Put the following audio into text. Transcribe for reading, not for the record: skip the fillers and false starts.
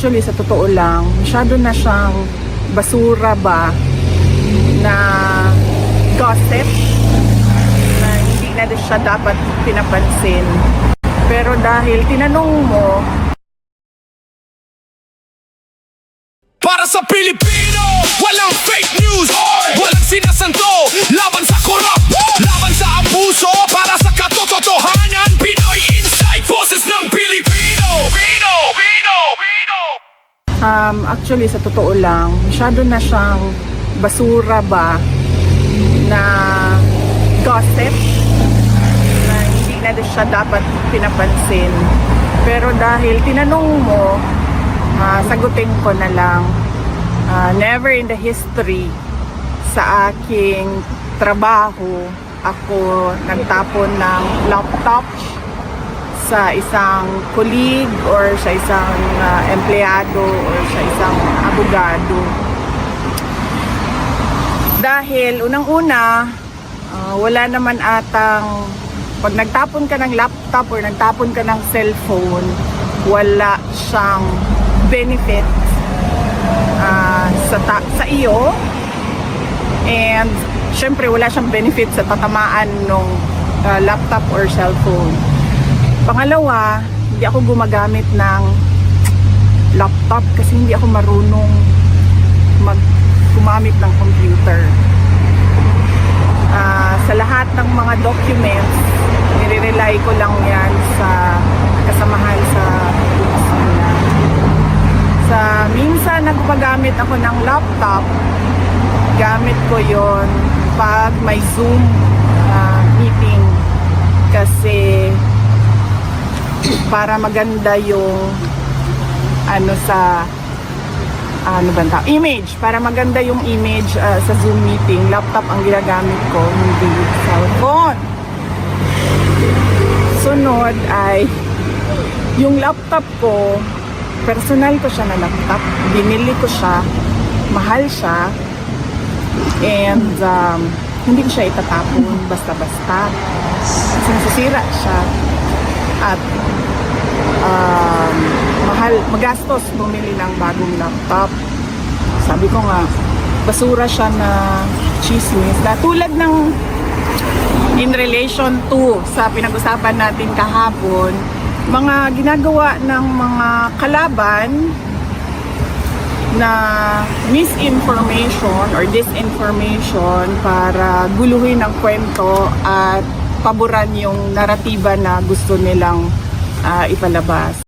Actually, sa totoo lang, masyado na siyang basura ba na gossip na hindi na siya dapat pinapansin. Pero dahil tinanong mo, para sa Pilipino, walang fake news, walang sinasanto, laban sa korap, laban sa abuso, para sa katotohanan, Pinoy Insight, boses ng Pilipino. actually sa totoo lang, masyado na siyang basura ba na gossip na hindi na siya dapat pinapansin. Pero dahil tinanong mo, sagutin ko na lang, never in the history sa aking trabaho ako nagtapon ng laptop sa isang colleague or sa isang empleyado or sa isang abogado. Dahil unang-una, wala naman atang, pag nagtapon ka ng laptop or nagtapon ka ng cellphone, wala siyang benefit sa iyo, and syempre wala siyang benefit sa tatamaan ng laptop or cellphone. Pangalawa, hindi ako gumagamit ng laptop kasi hindi ako marunong gumamit ng computer. Sa lahat ng mga documents, nire-rely ko lang yan sa kasamahan sa opisina. Sa minsan nagpagamit ako ng laptop, gamit ko yon pag may Zoom meeting kasi para maganda yung image, para maganda yung image sa Zoom meeting, laptop ang ginagamit ko, hindi cellphone. Sunod ay yung laptop ko, personal ko siya na laptop, binili ko siya, mahal siya, and hindi ko siya itatapon basta-basta kasi nasisira siya at magastos bumili ng bagong laptop. Sabi ko nga, basura siya na chismis. Tulad ng in relation to sa pinag-usapan natin kahapon, mga ginagawa ng mga kalaban na misinformation or disinformation para guluhin ang kwento at paboran yung naratiba na gusto nilang ipalabas.